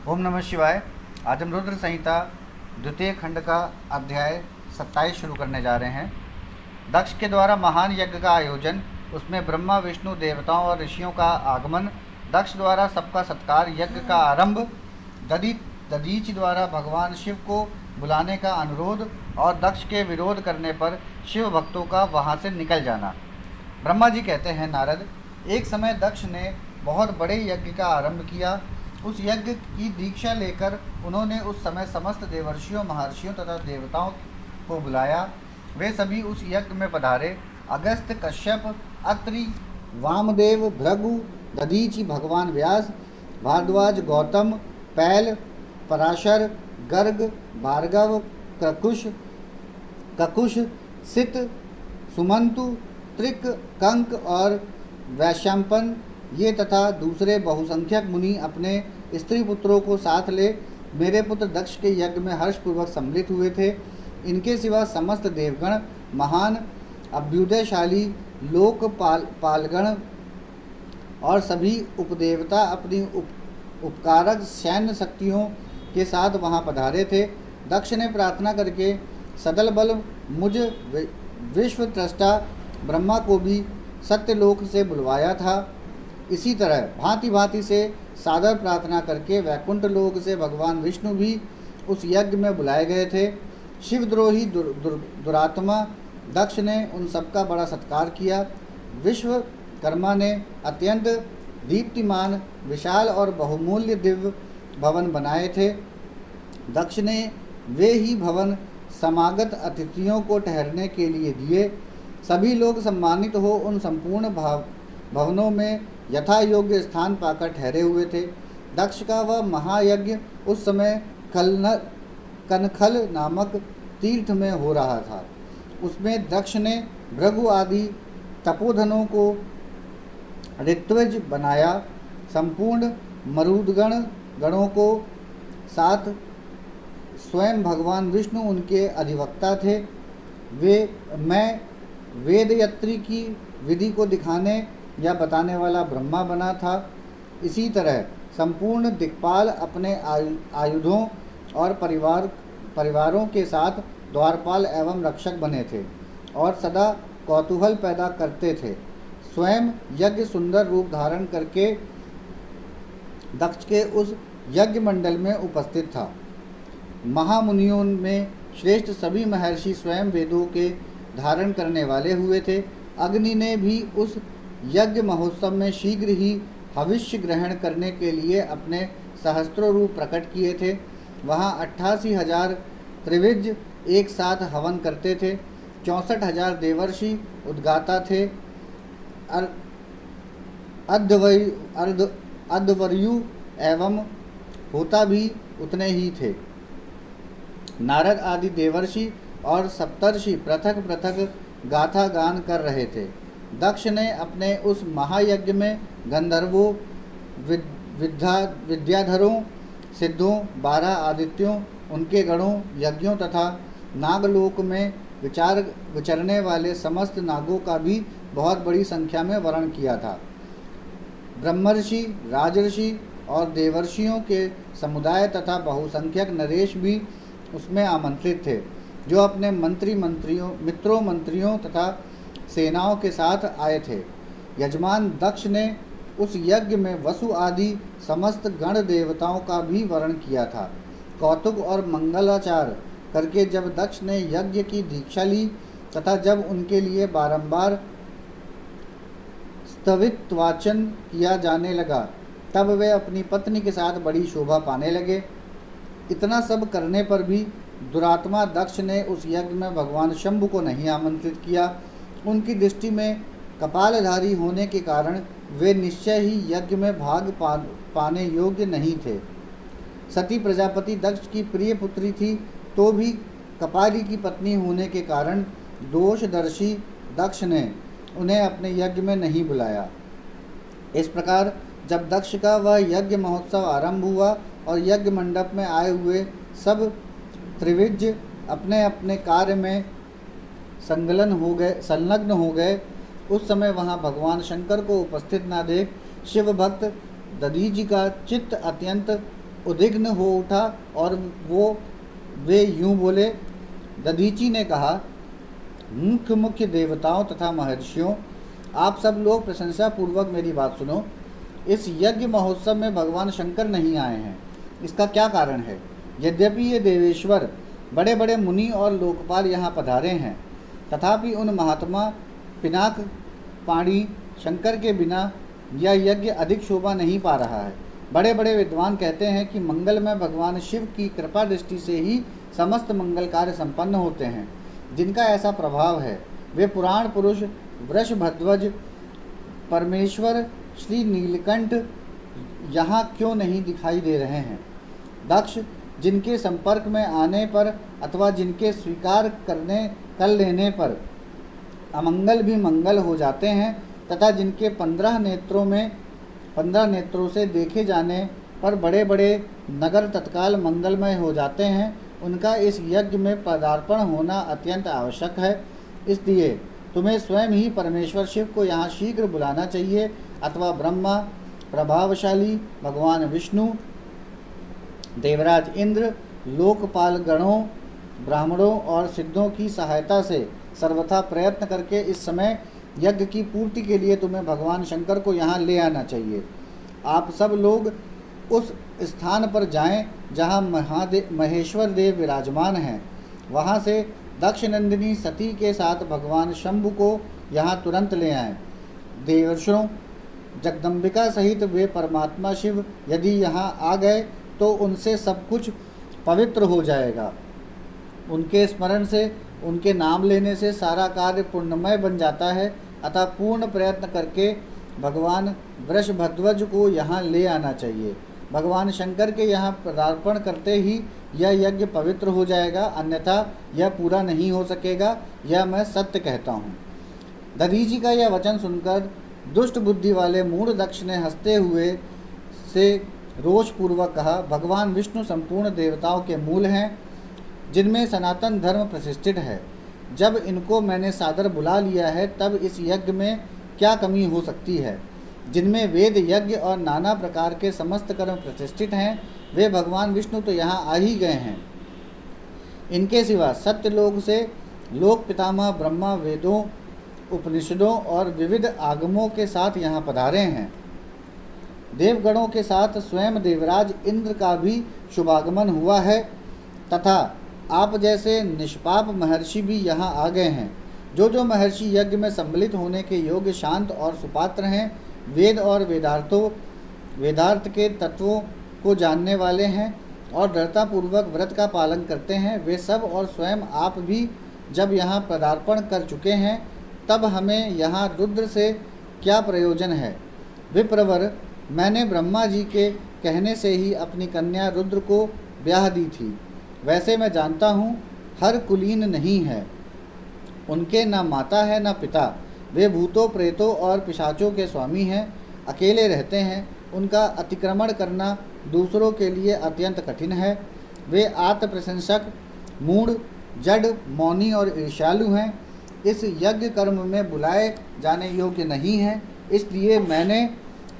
ओम नमः शिवाय। आज हम रुद्र संहिता द्वितीय खंड का अध्याय 27 शुरू करने जा रहे हैं। दक्ष के द्वारा महान यज्ञ का आयोजन, उसमें ब्रह्मा विष्णु देवताओं और ऋषियों का आगमन, दक्ष द्वारा सबका सत्कार, यज्ञ का आरंभ, दधीच द्वारा भगवान शिव को बुलाने का अनुरोध और दक्ष के विरोध करने पर शिव भक्तों का वहाँ से निकल जाना। ब्रह्मा जी कहते हैं, नारद, एक समय दक्ष ने बहुत बड़े यज्ञ का आरंभ किया। उस यज्ञ की दीक्षा लेकर उन्होंने उस समय समस्त देवर्षियों, महर्षियों तथा देवताओं को बुलाया। वे सभी उस यज्ञ में पधारे। अगस्त, कश्यप, अत्रि, वामदेव, भृगु, दधीचि, भगवान व्यास, भारद्वाज, गौतम, पैल, पराशर, गर्ग, भार्गव, ककुश, सित, सुमंतु, त्रिक, कंक और वैशंपन, ये तथा दूसरे बहुसंख्यक मुनि अपने स्त्री पुत्रों को साथ ले मेरे पुत्र दक्ष के यज्ञ में हर्षपूर्वक सम्मिलित हुए थे। इनके सिवा समस्त देवगण, महान अभ्युदयशाली पालगण और सभी उपदेवता अपनी उपकारक सैन्य शक्तियों के साथ वहाँ पधारे थे। दक्ष ने प्रार्थना करके सदल बल मुझ विश्वत्रष्टा ब्रह्मा को भी सत्यलोक से बुलवाया था। इसी तरह भांति भांति से सादर प्रार्थना करके वैकुंठ लोक से भगवान विष्णु भी उस यज्ञ में बुलाए गए थे। शिवद्रोही दुरात्मा दक्ष ने उन सबका बड़ा सत्कार किया। विश्वकर्मा ने अत्यंत दीप्तिमान, विशाल और बहुमूल्य दिव्य भवन बनाए थे। दक्ष ने वे ही भवन समागत अतिथियों को ठहरने के लिए दिए। सभी लोग सम्मानित हो उन संपूर्ण भवनों में यथा योग्य स्थान पाकर ठहरे हुए थे। दक्ष का वह महायज्ञ उस समय कनखल नामक तीर्थ में हो रहा था। उसमें दक्ष ने भृगु आदि तपोधनों को ऋत्विज बनाया। संपूर्ण गणों को साथ स्वयं भगवान विष्णु उनके अधिवक्ता थे। मैं वेदयत्री की विधि को दिखाने या बताने वाला ब्रह्मा बना था। इसी तरह संपूर्ण दिक्पाल अपने आयुधों और परिवारों के साथ द्वारपाल एवं रक्षक बने थे और सदा कौतूहल पैदा करते थे। स्वयं यज्ञ सुंदर रूप धारण करके दक्ष के उस यज्ञ मंडल में उपस्थित था। महामुनियों में श्रेष्ठ सभी महर्षि स्वयं वेदों के धारण करने वाले हुए थे। अग्नि ने भी उस यज्ञ महोत्सव में शीघ्र ही हविष्य ग्रहण करने के लिए अपने सहस्त्रों रूप प्रकट किए थे। वहाँ 88,000 त्रिविज एक साथ हवन करते थे। 64,000 देवर्षि उद्गाता थे। अध्वर्यु एवं होता भी उतने ही थे। नारद आदि देवर्षि और सप्तर्षि पृथक पृथक गाथा गान कर रहे थे। दक्ष ने अपने उस महायज्ञ में गंधर्वों, विद्याधरों, सिद्धों, 12 आदित्यों, उनके गणों, यज्ञों तथा नागलोक में विचरने वाले समस्त नागों का भी बहुत बड़ी संख्या में वर्ण किया था। ब्रह्मर्षि, राजर्षि और देवर्षियों के समुदाय तथा बहुसंख्यक नरेश भी उसमें आमंत्रित थे, जो अपने मंत्रियों तथा सेनाओं के साथ आए थे। यजमान दक्ष ने उस यज्ञ में वसु आदि समस्त गण देवताओं का भी वर्ण किया था। कौतुक और मंगलाचार करके जब दक्ष ने यज्ञ की दीक्षा ली तथा जब उनके लिए बारंबार स्तवित वाचन किया जाने लगा, तब वे अपनी पत्नी के साथ बड़ी शोभा पाने लगे। इतना सब करने पर भी दुरात्मा दक्ष ने उस यज्ञ में भगवान शंभु को नहीं आमंत्रित किया। उनकी दृष्टि में कपालधारी होने के कारण वे निश्चय ही यज्ञ में भाग पाने योग्य नहीं थे। सती प्रजापति दक्ष की प्रिय पुत्री थी, तो भी कपाली की पत्नी होने के कारण दोषदर्शी दक्ष ने उन्हें अपने यज्ञ में नहीं बुलाया। इस प्रकार जब दक्ष का वह यज्ञ महोत्सव आरंभ हुआ और यज्ञ मंडप में आए हुए सब त्रिविज अपने अपने कार्य में संलग्न हो गए, उस समय वहाँ भगवान शंकर को उपस्थित न देख शिव भक्त दधीचि का चित्त अत्यंत उद्विग्न हो उठा और वे यूं बोले। दधीची ने कहा, मुख्य मुख्य देवताओं तथा महर्षियों, आप सब लोग प्रशंसा पूर्वक मेरी बात सुनो। इस यज्ञ महोत्सव में भगवान शंकर नहीं आए हैं। इसका क्या कारण है? यद्यपि ये देवेश्वर बड़े बड़े मुनि और लोकपाल यहाँ पधारे हैं, तथापि उन महात्मा पिनाक पाणी शंकर के बिना यह यज्ञ अधिक शोभा नहीं पा रहा है। बड़े बड़े विद्वान कहते हैं कि मंगलमय भगवान शिव की कृपा दृष्टि से ही समस्त मंगल कार्य संपन्न होते हैं। जिनका ऐसा प्रभाव है वे पुराण पुरुष वृषभध्वज परमेश्वर श्री नीलकंठ यहाँ क्यों नहीं दिखाई दे रहे हैं? दक्ष, जिनके संपर्क में आने पर अथवा जिनके स्वीकार कर लेने पर अमंगल भी मंगल हो जाते हैं, तथा जिनके 15 नेत्रों से देखे जाने पर बड़े बड़े नगर तत्काल मंगलमय हो जाते हैं, उनका इस यज्ञ में पदार्पण होना अत्यंत आवश्यक है। इसलिए तुम्हें स्वयं ही परमेश्वर शिव को यहाँ शीघ्र बुलाना चाहिए, अथवा ब्रह्मा, प्रभावशाली भगवान विष्णु, देवराज इंद्र, लोकपाल गणों, ब्राह्मणों और सिद्धों की सहायता से सर्वथा प्रयत्न करके इस समय यज्ञ की पूर्ति के लिए तुम्हें भगवान शंकर को यहाँ ले आना चाहिए। आप सब लोग उस स्थान पर जाएं जहाँ महेश्वर देव विराजमान हैं। वहाँ से दक्ष नंदिनी सती के साथ भगवान शंभु को यहाँ तुरंत ले आएं। देवर्षियों, जगदम्बिका सहित वे परमात्मा शिव यदि यहाँ आ गए तो उनसे सब कुछ पवित्र हो जाएगा। उनके स्मरण से, उनके नाम लेने से सारा कार्य पुण्यमय बन जाता है। अतः पूर्ण प्रयत्न करके भगवान वृषभध्वज को यहाँ ले आना चाहिए। भगवान शंकर के यहाँ पदार्पण करते ही यह यज्ञ पवित्र हो जाएगा, अन्यथा यह पूरा नहीं हो सकेगा। यह मैं सत्य कहता हूँ। दधीची का यह वचन सुनकर दुष्ट बुद्धि वाले मूढ़ दक्ष ने हंसते हुए से रोषपूर्वक कहा, भगवान विष्णु संपूर्ण देवताओं के मूल हैं, जिनमें सनातन धर्म प्रतिष्ठित है। जब इनको मैंने सादर बुला लिया है, तब इस यज्ञ में क्या कमी हो सकती है? जिनमें वेद यज्ञ और नाना प्रकार के समस्त कर्म प्रतिष्ठित हैं, वे भगवान विष्णु तो यहाँ आ ही गए हैं। इनके सिवा सत्यलोक से लोक पितामह ब्रह्मा वेदों, उपनिषदों और विविध आगमों के साथ यहाँ पधारे हैं। देवगणों के साथ स्वयं देवराज इंद्र का भी शुभागमन हुआ है, तथा आप जैसे निष्पाप महर्षि भी यहाँ आ गए हैं। जो महर्षि यज्ञ में सम्मिलित होने के योग्य, शांत और सुपात्र हैं, वेद और वेदार्थ के तत्वों को जानने वाले हैं और दृढ़तापूर्वक व्रत का पालन करते हैं, वे सब और स्वयं आप भी जब यहाँ पदार्पण कर चुके हैं, तब हमें यहाँ रुद्र से क्या प्रयोजन है? विप्रवर, मैंने ब्रह्मा जी के कहने से ही अपनी कन्या रुद्र को ब्याह दी थी। वैसे मैं जानता हूँ हर कुलीन नहीं है, उनके न माता है न पिता। वे भूतों, प्रेतों और पिशाचों के स्वामी हैं, अकेले रहते हैं। उनका अतिक्रमण करना दूसरों के लिए अत्यंत कठिन है। वे आत्मप्रशंसक, मूढ़, जड़, मौनी और ईर्ष्यालु हैं। इस यज्ञ कर्म में बुलाए जाने योग्य नहीं हैं, इसलिए मैंने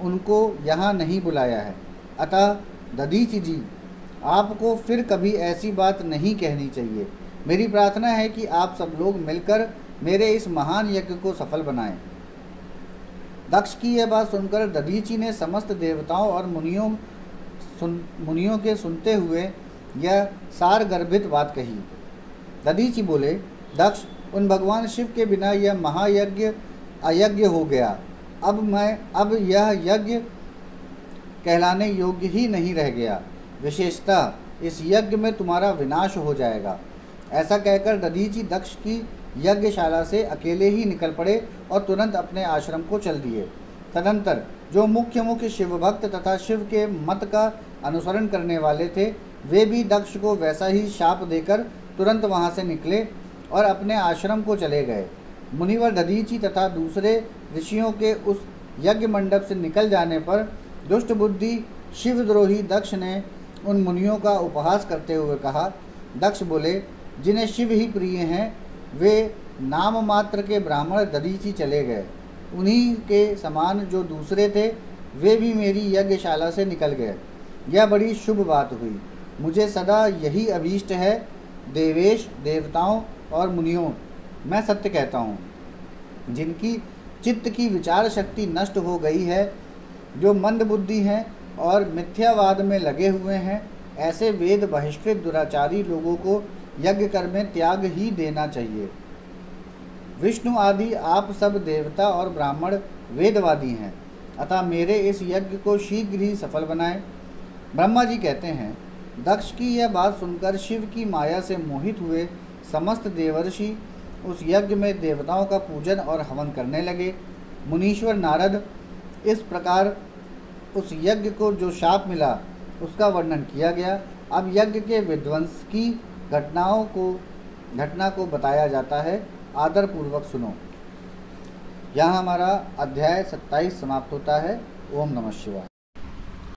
उनको यहाँ नहीं बुलाया है। अतः दधीचि जी, आपको फिर कभी ऐसी बात नहीं कहनी चाहिए। मेरी प्रार्थना है कि आप सब लोग मिलकर मेरे इस महान यज्ञ को सफल बनाएं। दक्ष की यह बात सुनकर दधीचि ने समस्त देवताओं और मुनियों के सुनते हुए यह सार गर्भित बात कही। दधीचि बोले, दक्ष, उन भगवान शिव के बिना यह महायज्ञ अयज्ञ हो गया। अब यह यज्ञ कहलाने योग्य ही नहीं रह गया। विशेषतः इस यज्ञ में तुम्हारा विनाश हो जाएगा। ऐसा कहकर दधीचि दक्ष की यज्ञशाला से अकेले ही निकल पड़े और तुरंत अपने आश्रम को चल दिए। तदंतर जो मुख्य शिव भक्त तथा शिव के मत का अनुसरण करने वाले थे, वे भी दक्ष को वैसा ही शाप देकर तुरंत वहाँ से निकले और अपने आश्रम को चले गए। मुनिवर दधीचि तथा दूसरे ऋषियों के उस यज्ञ मंडप से निकल जाने पर दुष्ट बुद्धि शिवद्रोही दक्ष ने उन मुनियों का उपहास करते हुए कहा। दक्ष बोले, जिन्हें शिव ही प्रिय हैं, वे नाम मात्र के ब्राह्मण दधीचि चले गए। उन्हीं के समान जो दूसरे थे, वे भी मेरी यज्ञशाला से निकल गए। यह बड़ी शुभ बात हुई। मुझे सदा यही अभीष्ट है, देवेश, देवताओं और मुनियों, मैं सत्य कहता हूँ। जिनकी चित्त की विचार शक्ति नष्ट हो गई है, जो मंद बुद्धि हैं और मिथ्यावाद में लगे हुए हैं, ऐसे वेद बहिष्कृत दुराचारी लोगों को यज्ञ कर्म में त्याग ही देना चाहिए। विष्णु आदि आप सब देवता और ब्राह्मण वेदवादी हैं, अतः मेरे इस यज्ञ को शीघ्र ही सफल बनाएं। ब्रह्मा जी कहते हैं, दक्ष की यह बात सुनकर शिव की माया से मोहित हुए समस्त देवर्षि उस यज्ञ में देवताओं का पूजन और हवन करने लगे। मुनीश्वर नारद इस प्रकार उस यज्ञ को जो शाप मिला उसका वर्णन किया गया। अब यज्ञ के विध्वंस की घटना को बताया जाता है, आदर पूर्वक सुनो। यहाँ हमारा अध्याय 27 समाप्त होता है। ओम नमः शिवाय।